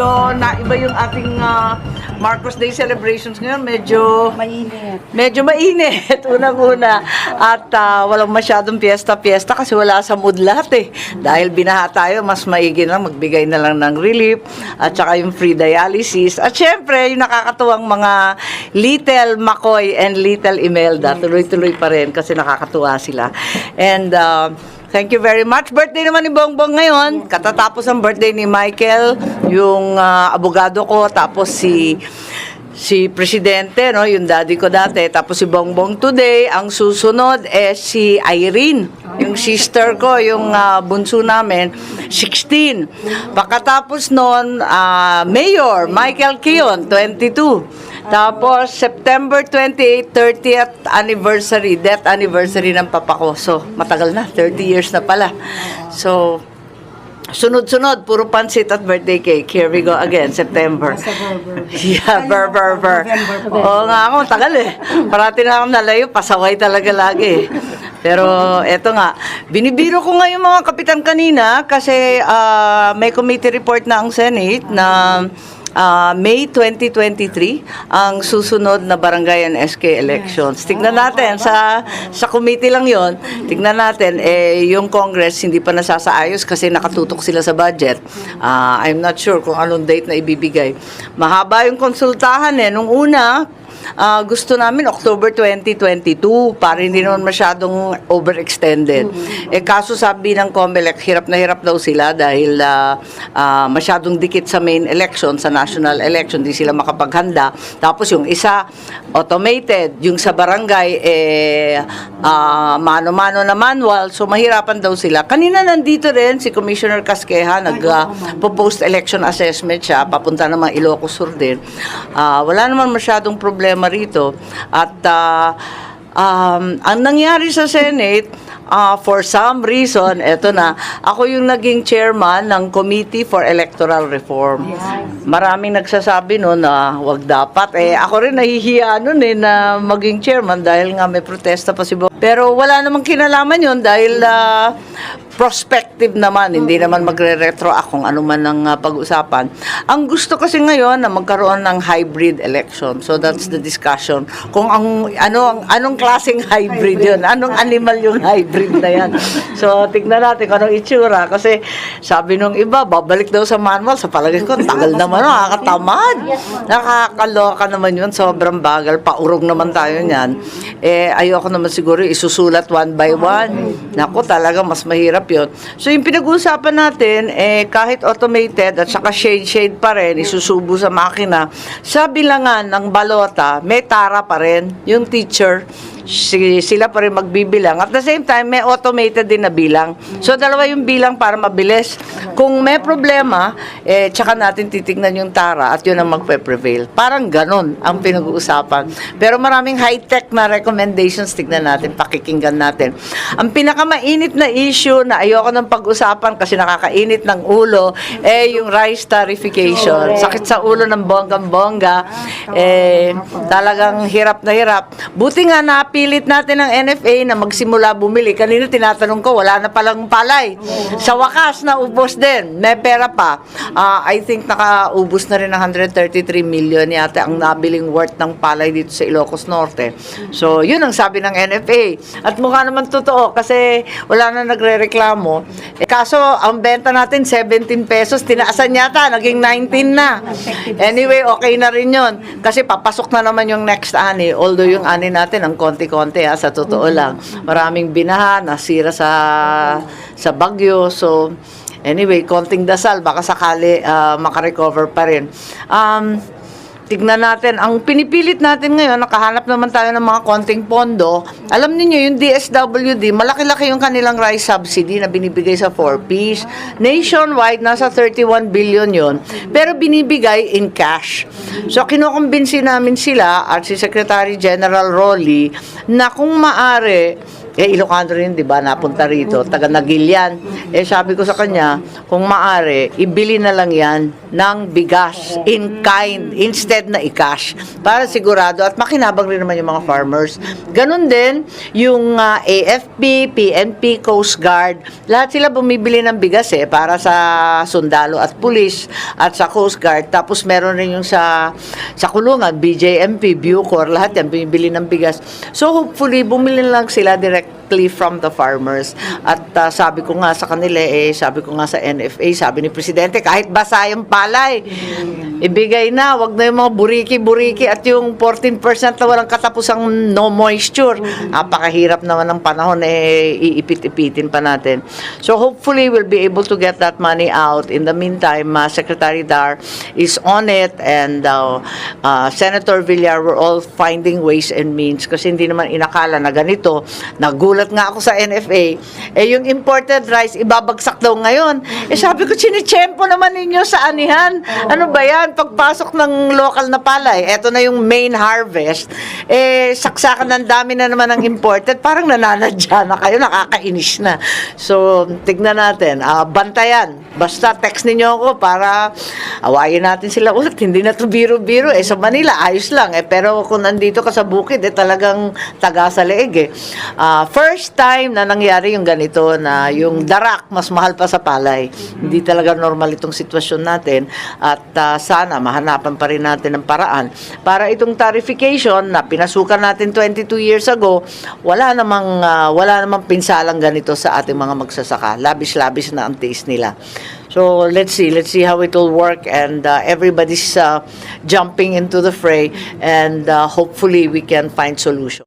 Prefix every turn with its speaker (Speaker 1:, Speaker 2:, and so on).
Speaker 1: medyo naiba yung ating Marcos Day celebrations ngayon. Medyo mainit. Unang-una. At walang masyadong piyesta-piyesta kasi wala sa mood lahat eh. Dahil binaha tayo, mas maigi na magbigay na lang ng relief at saka yung free dialysis. At syempre, yung nakakatuwang mga Little McCoy and Little Imelda, tuloy-tuloy pa rin kasi nakakatuwa sila. And thank you very much. Birthday naman ni Bongbong ngayon. Katatapos ang birthday ni Michael, yung abogado ko, tapos si Presidente, no, yung daddy ko dati, tapos si Bongbong today. Ang susunod si Irene, yung sister ko, yung bunso namin, 16. Pagkatapos noon, Mayor Michael Kion, 22. Tapos, September 28, 30th anniversary, death anniversary ng papa ko. So, matagal na, 30 years na pala. So, sunod-sunod, puro pansit at birthday cake. Here we go again, September. Yeah, burr. Oo nga ako, tagal eh. Parati na akong nalayo, pasaway talaga lagi. Pero eto nga, binibiro ko nga yung mga kapitan kanina kasi may committee report na ang Senate na May 2023 ang susunod na barangay and SK elections. Tignan natin sa committee lang 'yon. Tignan natin yung Congress hindi pa nasasaayos kasi nakatutok sila sa budget. I'm not sure kung anong date na ibibigay. Mahaba yung konsultahan nung una. Gusto namin October 2022 para hindi naman masyadong overextended. Kaso sabi ng COMELEC, hirap na hirap daw sila dahil masyadong dikit sa main election, sa national election, di sila makapaghanda. Tapos yung isa, automated. Yung sa barangay, mano-mano na manual, so mahirapan daw sila. Kanina nandito rin si Commissioner Casqueja, nag-post election assessment siya, papunta naman Ilocos Sur din. Wala naman masyadong problema rito. At ang nangyari sa Senate, for some reason, eto na, ako yung naging chairman ng Committee for Electoral Reform. Maraming nagsasabi no na wag dapat. Ako rin nahihiya nun na maging chairman dahil nga may protesta pa si Bo. Pero wala namang kinalaman yun dahil prospective naman, hindi naman magre-retroact kung ano man ang pag-usapan. Ang gusto kasi ngayon na magkaroon ng hybrid election. So that's the discussion. Kung anong klaseng hybrid yun, anong animal yung hybrid na yan. So tignan natin kung anong itsura. Kasi sabi nung iba, babalik daw sa manual. Sa palagay ko, tagal naman, nakakatamad. Nakakaloka naman yun, sobrang bagal. Paurog naman tayo niyan. Ayoko naman siguro isusulat one by one. Naku, talaga mas mahirap yun. So yung pinag-uusapan natin, kahit automated at saka shade pa rin, isusubo sa makina, sa bilangan ng balota, may tara pa rin, yung teacher, sila pa rin magbibilang. At the same time, may automated din na bilang. So, dalawa yung bilang para mabilis. Kung may problema, tsaka natin titignan yung tara at yun ang magpe-prevail. Parang ganun ang pinag-uusapan. Pero maraming high-tech na recommendations, tignan natin, pakikinggan natin. Ang pinakamainit na issue na ayoko ng pag-usapan kasi nakakainit ng ulo, yung rice tarification. Sakit sa ulo ng bonggang-bongga. Talagang hirap na hirap. Buti nga napilit natin ng NFA na magsimula bumili. Kanina tinatanong ko, wala na palang palay. Sa wakas, naubos din. May pera pa. I think nakaubos na rin ng 133 million yata ang nabiling worth ng palay dito sa Ilocos Norte. So, yun ang sabi ng NFA. At mukha naman totoo kasi wala na nagre-reklamo. Kaso, ang benta natin 17 pesos, tinaasan yata, naging 19 na. Anyway, okay na rin yun. Kasi papasok na naman yung next ani. Although yung ani natin, ang konti-konti sa totoo lang. Maraming binaha, nasira sa bagyo. So, anyway, konting dasal, baka sakali makarecover pa rin. Tignan natin, ang pinipilit natin ngayon, nakahanap naman tayo ng mga konting pondo. Alam niyo yung DSWD, malaki-laki yung kanilang rice subsidy na binibigay sa 4Ps. Nationwide, nasa 31 billion yon, pero binibigay in cash. So, kinukumbinsi namin sila at si Secretary General Rolly na kung maaari, Ilocano rin, di ba, napunta rito, taga Nagilian. Sabi ko sa kanya, kung maaari, ibili na lang yan ng bigas in kind, instead instead na i-cash para sigurado at makinabang rin naman yung mga farmers. Ganon din yung AFP, PNP, Coast Guard, lahat sila bumibili ng bigas para sa sundalo at pulis at sa Coast Guard. Tapos meron rin yung sa kulungan, BJMP, Bucor, lahat yan bumibili ng bigas. So hopefully bumili lang sila directly from the farmers. At sabi ko nga sa kanila, sabi ko nga sa NFA, sabi ni Presidente, kahit basa yung palay, ibigay na, wag na yung mga buriki-buriki at yung 14% na walang katapusang no moisture. Napakahirap naman ng panahon, iipit-ipitin pa natin. So hopefully we'll be able to get that money out. In the meantime, Secretary Dar is on it, and Senator Villar, we're all finding ways and means kasi hindi naman inakala na ganito. Nagulat nga ako sa NFA, yung imported rice, ibabagsak daw ngayon. Sabi ko, chinichempo naman ninyo sa anihan. Ano ba yan? Pagpasok ng local na palay, eto na yung main harvest, saksakan ng dami na naman ng imported, parang nananadya na kayo, nakakainis na. So, tignan natin. Bantayan. Basta text ninyo ako para awayin natin sila ulit. Hindi na to biro-biro. Sa Manila, ayos lang. Pero kung nandito ka sa bukid, talagang taga sa leeg. First time na nangyari yung ganito na yung darak mas mahal pa sa palay. Hindi talaga normal itong sitwasyon natin. At sana mahanapan pa rin natin ng paraan para itong tarification na pinasukan natin 22 years ago, wala namang pinsalang ganito sa ating mga magsasaka. Labis-labis na ang taste nila. So let's see how it will work, and everybody's jumping into the fray, and hopefully we can find solution.